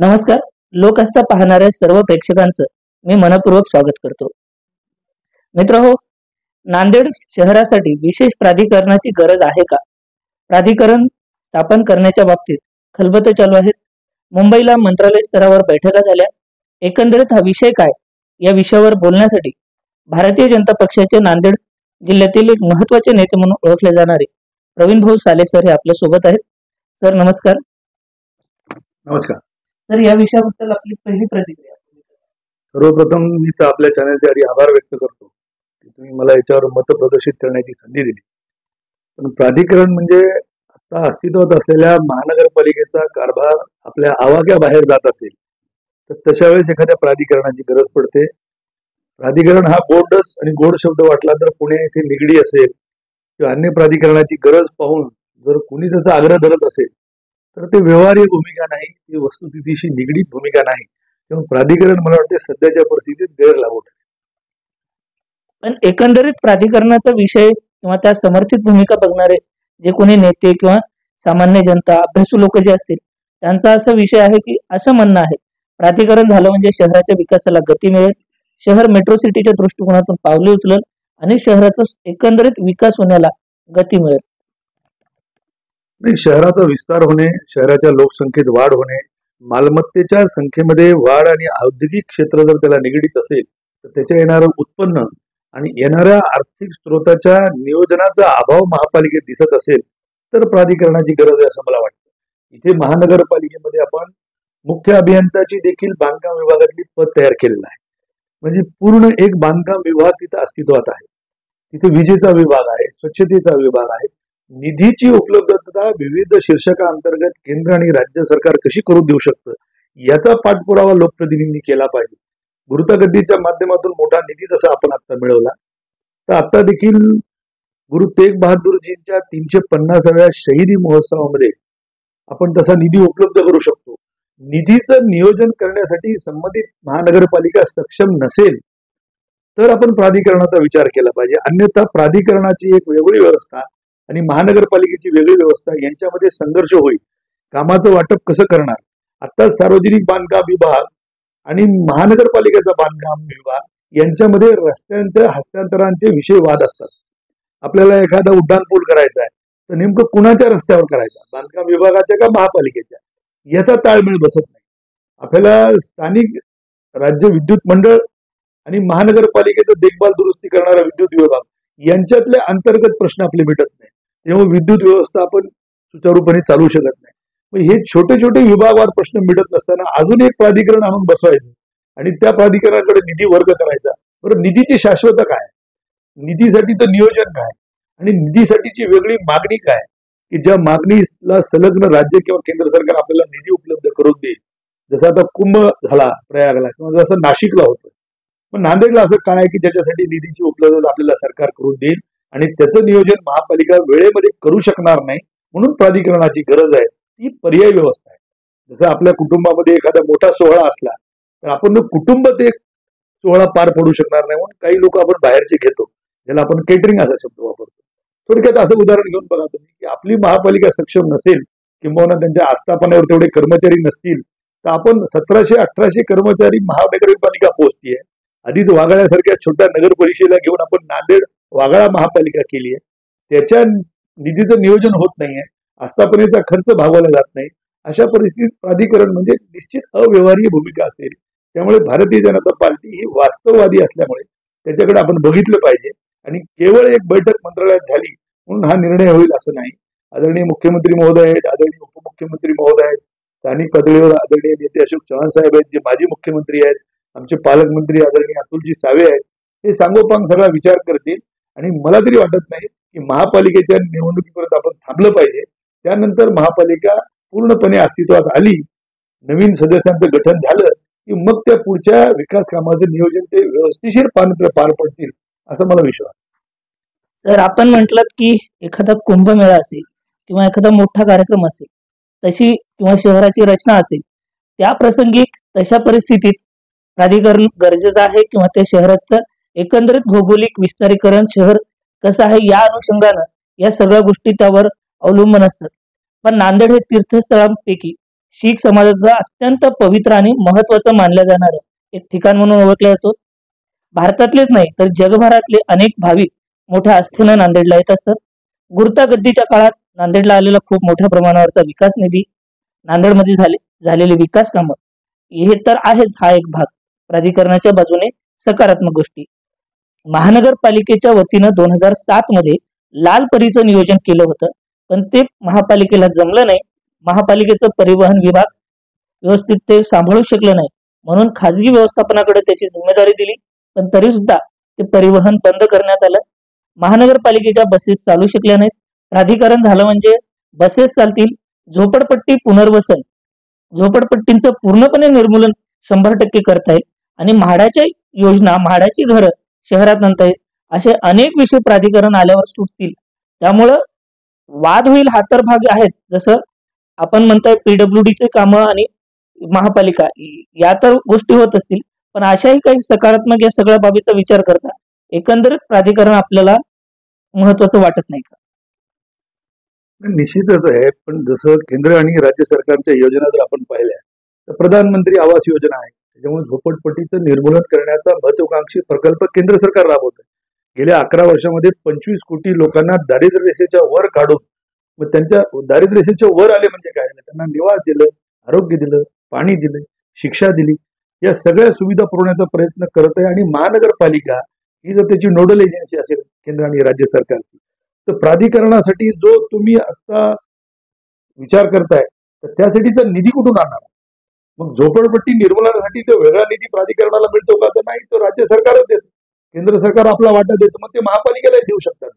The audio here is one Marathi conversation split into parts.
नमस्कार. लोकआस्था पाहणाऱ्या सर्व प्रेक्षकांचं मी मनपूर्वक स्वागत करतो. मित्रहो, नांदेड शहरासाठी विशेष प्राधिकरणाची गरज आहे का? प्राधिकरण स्थापन करण्याच्या बाबतीत खलबतं चालू आहेत. मुंबईला मंत्रालय स्तरावर बैठका झाल्या. एकंदरीत हा विषय काय, या विषयावर बोलण्यासाठी भारतीय जनता पक्षाचे नांदेड जिल्ह्यातील एक महत्त्वाचे नेते म्हणून ओळखले जाणारे प्रवीण भाऊ साले सर हे आपल्या सोबत आहेत. सर नमस्कार. नमस्कार. तर या विषयाबद्दल आपली पहिली प्रतिक्रिया. सर्वप्रथम मी तर आपल्या चॅनलचे आधी आभार व्यक्त करतो की तुम्ही मला याच्यावर मत प्रदर्शित करण्याची संधी दिली. पण प्राधिकरण म्हणजे आता अस्तित्वात असलेल्या महानगरपालिकेचा कारभार आपल्या आवाक्याबाहेर जात असेल तर तशा वेळेस एखाद्या प्राधिकरणाची गरज पडते. प्राधिकरण हा गोडच आणि गोड शब्द वाटला तर पुणे येथे निगडी असेल किंवा अन्य प्राधिकरणाची गरज पाहून जर कुणी त्याचा आग्रह धरत असेल तर ते व्यवहार्य भूमिका नाही, ती वस्तुस्थितीशी निगडीत भूमिका नाही. तेव्हा प्राधिकरण मला वाटते सध्याच्या परिस्थितीत गैरलाभ होत. पण एकंदरीत प्राधिकरणाचा विषय किंवा त्या समर्थित भूमिका बघणारे जे कोणी नेते किंवा सामान्य जनता, अभ्यासू लोक जे असतील, त्यांचा असा विषय आहे की असं म्हणणं आहे, प्राधिकरण झालं म्हणजे शहराच्या विकासाला गती मिळेल, शहर मेट्रो सिटीच्या दृष्टिकोनातून पावले उचलेल आणि शहराचा एकंदरीत विकास होण्याला गती मिळेल. शहराचा विस्तार होणे, शहराच्या लोकसंख्येत वाढ होणे, मालमत्तेच्या संख्येमध्ये वाढ आणि औद्योगिक क्षेत्र जर त्याला निगडीत असेल तर त्याच्या येणारं उत्पन्न आणि येणाऱ्या आर्थिक स्रोताच्या नियोजनाचा अभाव महापालिकेत दिसत असेल तर प्राधिकरणाची गरज आहे असं मला वाटतं. इथे महानगरपालिकेमध्ये आपण मुख्य अभियंताची देखील बांधकाम विभागातली पद तयार केलेलं आहे. म्हणजे पूर्ण एक बांधकाम विभाग तिथं अस्तित्वात आहे. तिथे विजेचा विभाग आहे, स्वच्छतेचा विभाग आहे. निधीची उपलब्धता विविध शीर्षकांतर्गत केंद्र आणि राज्य सरकार कशी करून देऊ शकतं याचा पाठपुरावा लोकप्रतिनिधींनी केला पाहिजे. गुरुतागद्दीच्या माध्यमातून मोठा निधी जसा आपण आता मिळवला तर आता देखील गुरु तेग बहादूरजींच्या 350व्या शहीदी महोत्सवामध्ये आपण तसा निधी उपलब्ध करू शकतो. निधीचं नियोजन करण्यासाठी संबंधित महानगरपालिका सक्षम नसेल तर आपण प्राधिकरणाचा विचार केला पाहिजे. अन्यथा प्राधिकरणाची एक वेगळी व्यवस्था आणि महानगरपालिकेची वेगळी व्यवस्था यांच्यामध्ये संघर्ष होईल. कामाचं वाटप कसं करणार? आता सार्वजनिक बांधकाम विभाग आणि महानगरपालिकेचा बांधकाम विभाग यांच्यामध्ये रस्त्यांच्या हस्तांतरांचे विषय वाद असतात. आपल्याला एखादा उड्डाण पूल करायचा आहे तर नेमकं कुणाच्या रस्त्यावर करायचा, बांधकाम विभागाच्या का महापालिकेच्या, याचा ताळमेळ बसत नाही. आपल्याला स्थानिक राज्य विद्युत मंडळ आणि महानगरपालिकेचं देखभाल दुरुस्ती करणारा विद्युत विभाग यांच्यातले अंतर्गत प्रश्न आपले मिटत नाही. तेव्हा विद्युत व्यवस्था आपण सुचारूपणे चालू शकत नाही. मग हे छोटे छोटे विभागवार प्रश्न मिळत नसताना अजून एक प्राधिकरण आणून बसवायचं आणि त्या प्राधिकरणाकडे निधी वर्ग करायचा. बरं, निधीची शाश्वता काय, निधीसाठीचं नियोजन काय आणि निधीसाठीची वेगळी मागणी काय की ज्या मागणीला संलग्न राज्य किंवा केंद्र सरकार आपल्याला निधी उपलब्ध करून देईल. जसं आता कुंभ झाला प्रयागला किंवा जसं नाशिकला होतं, पण नांदेडला असं काय की ज्याच्यासाठी निधीची उपलब्धता आपल्याला सरकार करून देईल आणि त्याचं नियोजन महापालिका वेळेमध्ये करू शकणार नाही. म्हणून प्राधिकरणाची गरज आहे. ती पर्यायी व्यवस्था आहे. जसं आपल्या कुटुंबामध्ये एखादा मोठा सोहळा असला तर आपण कुटुंब ते सोहळा पार पडू शकणार नाही म्हणून काही लोक आपण बाहेरचे घेतो, ज्याला आपण केटरिंग असा शब्द वापरतो. थोडक्यात असं उदाहरण घेऊन बघा तुम्ही की आपली महापालिका सक्षम नसेल किंवा त्यांच्या आस्थापनावर तेवढे कर्मचारी नसतील तर आपण 1700-1800 कर्मचारी महानगरपालिका पोहोचतीये. आधीच वाघाळ्यासारख्या छोट्या नगर परिषदेला घेऊन आपण नांदेड वाघाळा महापालिका केली आहे. त्याच्या निधीचं नियोजन होत नाहीये, आस्थापनेचा खर्च भागवला जात नाही. अशा परिस्थितीत प्राधिकरण म्हणजे निश्चित अव्यवहार्य भूमिका असेल. त्यामुळे भारतीय जनता पार्टी ही वास्तववादी असल्यामुळे त्याच्याकडे आपण बघितलं पाहिजे आणि केवळ एक बैठक मंत्रालयात झाली म्हणून हा निर्णय होईल असं नाही. आदरणीय मुख्यमंत्री महोदय आहेत, आदरणीय उपमुख्यमंत्री महोदय आहेत, स्थानिक पातळीवर आदरणीय नेते अशोक चव्हाण साहेब आहेत, जे माजी मुख्यमंत्री आहेत, आमचे पालकमंत्री आदरणीय अतुलजी सावे आहेत, हे सांगोपांग सगळा विचार करतील आणि मला तरी वाटत नाही की महापालिकेच्या निवडणुकीपर्यंत आपण थांबलं पाहिजे. त्यानंतर महापालिका पूर्णपणे अस्तित्वात आली, नवीन सदस्यांचं गठन झालं की मग त्या पुढच्या विकास कामाचं नियोजन ते व्यवस्थिशीर पार पडतील असं मला विश्वास. सर, आपण म्हटलं की एखादा कुंभमेळा असेल किंवा एखादा मोठा कार्यक्रम असेल तशी किंवा शहराची रचना असेल त्या प्रसंगी तशा परिस्थितीत प्राधिकरण गरजेचं आहे किंवा त्या शहराचं एकंदरीत भौगोलिक विस्तारीकरण शहर कसं आहे या अनुषंगानं या सगळ्या गोष्टी त्यावर अवलंबून असतात. पण नांदेड हे तीर्थस्थळांपैकी शीख समाजाचा अत्यंत पवित्र आणि महत्वाचं मानलं जाणारं एक ठिकाण म्हणून ओळखलं जातो. भारतातलेच नाही तर जगभरातले अनेक भाविक मोठ्या आस्थेनं नांदेडला येत असतात. गुरुतागद्दीच्या काळात नांदेडला आलेला खूप मोठ्या प्रमाणावरचा विकास निधी, नांदेडमध्ये झालेले विकास कामं, हे तर आहेच हा एक भाग. प्राधिकरणाच्या बाजूने सकारात्मक गोष्टी, महानगरपालिकेच्या वतीनं 2007 मध्ये लाल परीचं नियोजन केलं होतं, पण ते महापालिकेला जमलं नाही. महापालिकेचं परिवहन विभाग व्यवस्थित ते सांभाळू शकलं नाही, म्हणून खाजगी व्यवस्थापनाकडे त्याची जिम्मेदारी दिली. पण तरी सुद्धा ते परिवहन बंद करण्यात आलं. महानगरपालिकेच्या बसेस चालू शकल्या नाहीत. प्राधिकरण झालं म्हणजे बसेस चालतील. झोपडपट्टी पुनर्वसन, झोपडपट्टींचं पूर्णपणे निर्मूलन 100% करता येईल आणि म्हाडाच्या योजना, म्हाडाची घरं शहरात आणता येईल. असे अनेक विषय प्राधिकरण आल्यावर सुटतील. त्यामुळं वाद होईल हा तर भाग आहेत. जसं आपण म्हणताय पीडब्ल्यूडीचे कामं आणि महापालिका, या तर गोष्टी होत असतील, पण अशाही काही सकारात्मक या सगळ्या बाबीचा विचार करता एकंदरीत प्राधिकरण आपल्याला महत्वाचं वाटत नाही का? निश्चितच आहे. पण जसं केंद्र आणि राज्य सरकारच्या योजना जर आपण पाहिल्या तर प्रधानमंत्री आवास योजना आहे. त्याच्यामुळे झोपडपट्टीचं निर्मूलन करण्याचा महत्वाकांक्षी प्रकल्प केंद्र सरकार राबवत आहे. गेल्या 11 वर्षामध्ये 25 कोटी लोकांना दारिद्र्य रेषेच्या वर काढून, मग त्यांच्या दारिद्र्य रेषेच्या वर आले म्हणजे काय झालं, त्यांना निवास दिलं, आरोग्य दिलं, पाणी दिलं, शिक्षा दिली. या सगळ्या सुविधा पुरवण्याचा प्रयत्न करत आहे. आणि महानगरपालिका ही जर त्याची नोडल एजन्सी असेल केंद्र आणि राज्य सरकारची, तर प्राधिकरणासाठी जो तुम्ही आता विचार करताय तर त्यासाठीचा निधी कुठून आणणार? मग झोपडपट्टी निर्मूलनासाठी तो वेगळा निधी प्राधिकरणाला मिळतो का? तर नाही, तो राज्य सरकारच देतं. केंद्र सरकार आपला वाटा देतं, मग ते महापालिकेलाही देऊ शकतात.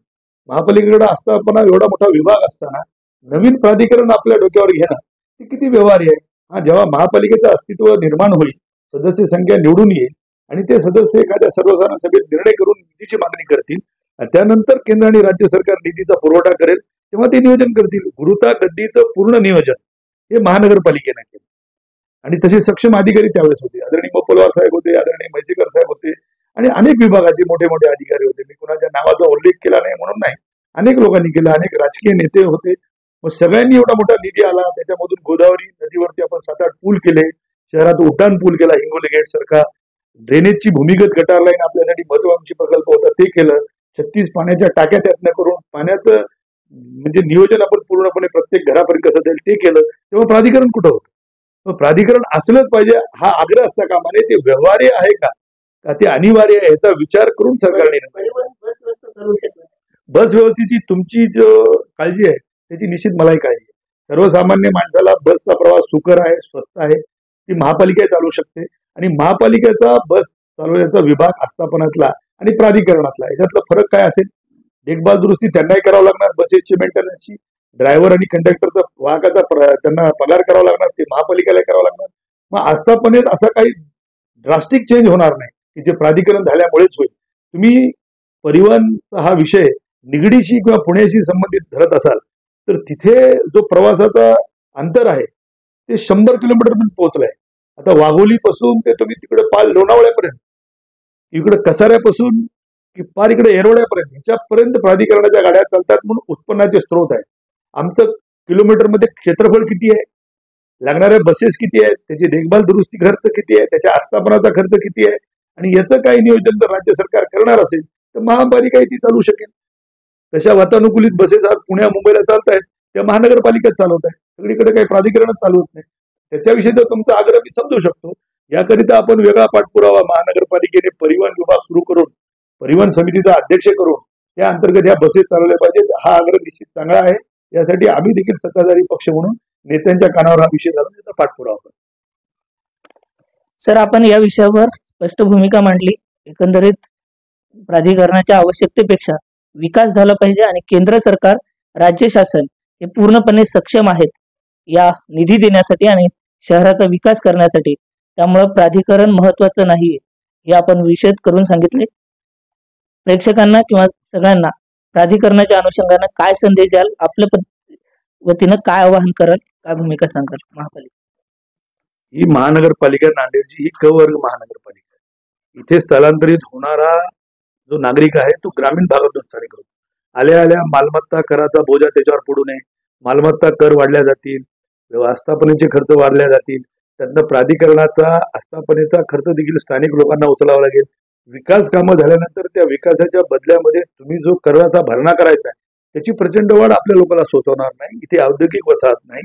महापालिकेकडे असताना एवढा मोठा विभाग असताना नवीन प्राधिकरण आपल्या डोक्यावर घेणं हे किती व्यवहार्य आहे? जेव्हा महापालिकेचं अस्तित्व निर्माण होईल, सदस्य संख्या निवडून येईल आणि ते सदस्य एखाद्या सर्वसाधारण सभेत निर्णय करून निधीची मागणी करतील, आणि त्यानंतर केंद्र आणि राज्य सरकार निधीचा पुरवठा करेल, तेव्हा ते नियोजन करतील. गुरुता गद्दीचं पूर्ण नियोजन हे महानगरपालिकेने केलं आणि तसे सक्षम अधिकारी त्यावेळेस होते. आदरणीय मोपलवार साहेब होते, आदरणीय म्हैसेकर साहेब होते आणि अनेक विभागाचे मोठे मोठे अधिकारी होते. मी कुणाच्या नावाचा उल्लेख केला नाही म्हणून नाही, अनेक लोकांनी केला, अनेक राजकीय नेते होते. मग सगळ्यांनी एवढा मोठा निधी आला. त्याच्यामधून गोदावरी नदीवरती आपण 7-8 पूल केले, शहरात उड्डाण पूल केला, हिंगोली गेट सारखा. ड्रेनेजची भूमिगत गटार लाईन आपल्यासाठी महत्वाकांक्षी प्रकल्प होता, ते केलं. 36 पाण्याच्या टाक्या त्यातनं करून पाण्याचं म्हणजे नियोजन आपण पूर्णपणे प्रत्येक घरापर्यंत कसं जाईल ते केलं. तेव्हा प्राधिकरण कुठं होतं? मग प्राधिकरण असलंच पाहिजे हा आग्रह असता कामा नये. ते व्यवहार्य आहे का ते अनिवार्य आहे याचा विचार करून सरकारने बस व्यवस्थेची तुमची जो काळजी आहे त्याची निश्चित मलाही काळजी आहे. सर्वसामान्य माणसाला बसचा प्रवास सुकर आहे, स्वस्त आहे, ती महापालिका चालवू शकते. आणि महापालिकेचा बस चालवण्याचा विभाग आस्थापनातला आणि प्राधिकरणातला याच्यातला फरक काय असेल? देखभाल दुरुस्ती त्यांनाही करावं लागणार, बसेसची मेंटेनन्सची, ड्रायव्हर आणि कंडक्टरचा वाहकाचा त्यांना पगार करावा लागणार, ते महापालिकेला करावं लागणार. मग आस्थापनेत असा काही ड्रास्टिक चेंज होणार नाही की जे प्राधिकरण झाल्यामुळेच होईल. तुम्ही परिवहनचा हा विषय निगडीशी किंवा पुण्याशी संबंधित धरत असाल तर तिथे जो प्रवासाचा अंतर आहे ते 100 किलोमीटर पोहोचलाय. आता वाघोलीपासून ते तुम्ही तिकडे पाल लोणावळ्यापर्यंत, इकडे कसाऱ्यापासून की पार इकडे एरोड्यापर्यंत, ह्याच्यापर्यंत प्राधिकरणाच्या गाड्या चालतात. म्हणून उत्पन्नाचे स्रोत आहे. आमचं किलोमीटरमध्ये क्षेत्रफळ किती आहे, लागणाऱ्या बसेस किती आहेत, त्याची देखभाल दुरुस्ती खर्च किती आहे, त्याच्या आस्थापनाचा खर्च किती आहे, आणि याचं काही नियोजन जर राज्य सरकार करणार असेल तर महापालिका ती चालू शकेल. तशा वातानुकूलित बसेस आज पुण्या मुंबईला चालत आहेत, त्या महानगरपालिकाच चालवत आहे. सगळीकडे काही प्राधिकरणच चालू होत नाही. त्याच्याविषयी तर तुमचा आग्रह मी समजू शकतो. याकरिता आपण वेगळा पाठपुरावा महानगरपालिकेने परिवहन विभाग सुरू करून, परिवहन समितीचा अध्यक्ष करून त्या अंतर्गत या बसेस चालवल्या पाहिजेत. हा आग्रह निश्चित चांगला आहे. यासाठी आम्ही देखील सत्ताधारी पक्ष म्हणून नेत्यांच्या कानावर हा विषय घालून त्याचा पाठपुरावा करतो. सर, आपण या विषयावर स्पष्ट भूमिका मांडली. एकंदरीत प्राधिकरणाच्या आवश्यकतेपेक्षा विकास झाला पाहिजे आणि केंद्र सरकार, राज्य शासन हे पूर्णपणे सक्षम आहेत या निधी देण्यासाठी आणि शहराचा विकास करण्यासाठी. त्यामुळे प्राधिकरण महत्वाचं नाहीये हे आपण विशद करून सांगितले. प्रेक्षकांना किंवा सगळ्यांना प्राधिकरणाच्या अनुषंगाने काय संदेश द्याल? आपल्या वतीनं काय आवाहन कराल, काय भूमिका सांगाल? महापालिका ही महानगरपालिका नांदेडची ही क वर्ग महानगरपालिका आहे. इथे स्थलांतरित होणारा जो नागरिक आहे तो ग्रामीण भागातून स्थलांतरित होतो. आल्या आल्या मालमत्ता कराचा बोजा त्याच्यावर पडू नये, मालमत्ता कर वाढल्या जातील, आस्थापनेचे खर्च वाढले जातील, त्यातनं प्राधिकरणाचा आस्थापनेचा खर्च देखील स्थानिक लोकांना उचलावा लागेल. विकास कामं झाल्यानंतर त्या विकासाच्या बदल्यामध्ये तुम्ही जो कराचा भरणा करायचा आहे त्याची प्रचंड वाढ आपल्या लोकांना सोचवणार नाही. इथे औद्योगिक वसाहत नाही,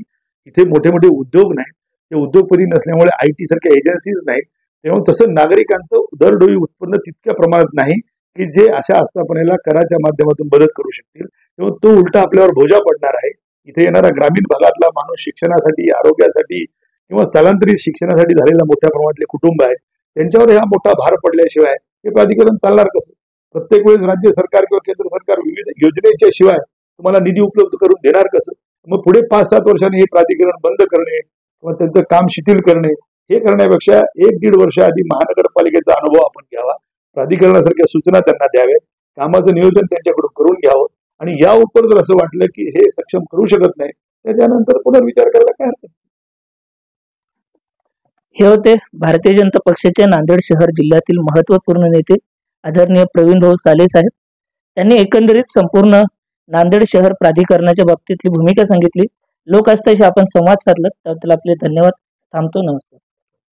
इथे मोठे मोठे उद्योग नाही, ते उद्योगपती नसल्यामुळे IT सारख्या एजन्सीज नाही. तेव्हा तसं नागरिकांचं दरडोई उत्पन्न तितक्या प्रमाणात नाही की जे अशा आस्थापनेला कराच्या माध्यमातून मदत करू शकतील. तेव्हा तो उलटा आपल्यावर बोजा पडणार आहे. इथे येणारा ग्रामीण भागातला माणूस शिक्षणासाठी, आरोग्यासाठी किंवा स्थलांतरित शिक्षणासाठी झालेला मोठ्या प्रमाणातले कुटुंब आहेत, त्यांच्यावर हा मोठा भार पडल्याशिवाय हे प्राधिकरण चालणार कसं? प्रत्येक वेळेस राज्य सरकार किंवा केंद्र सरकार विविध योजनेच्या शिवाय तुम्हाला निधी उपलब्ध करून देणार कसं? मग पुढे 5-7 वर्षांनी हे प्राधिकरण बंद करणे किंवा त्यांचं काम शिथिल करणे हे करण्यापेक्षा 1-1.5 वर्ष आधी महानगरपालिकेचा अनुभव आपण घ्यावा, प्राधिकरणासारख्या सूचना त्यांना द्याव्यात, कामाचं नियोजन त्यांच्याकडून करून घ्यावं आणि या उपर जर असं वाटलं की हे सक्षम करू शकत नाही तर त्यानंतर पुनर्विचार करायला काय हरकत? हे होते भारतीय जनता पक्षाचे नांदेड शहर जिल्ह्यातील महत्त्वपूर्ण नेते आदरणीय प्रवीण भाऊ साले साहेब. त्यांनी एकंदरीत संपूर्ण नांदेड शहर प्राधिकरणाच्या बाबतीतली भूमिका सांगितली. लोक आस्थेशी आपण संवाद साधला त्याबद्दल आपले धन्यवाद. थांबतो. नमस्कार.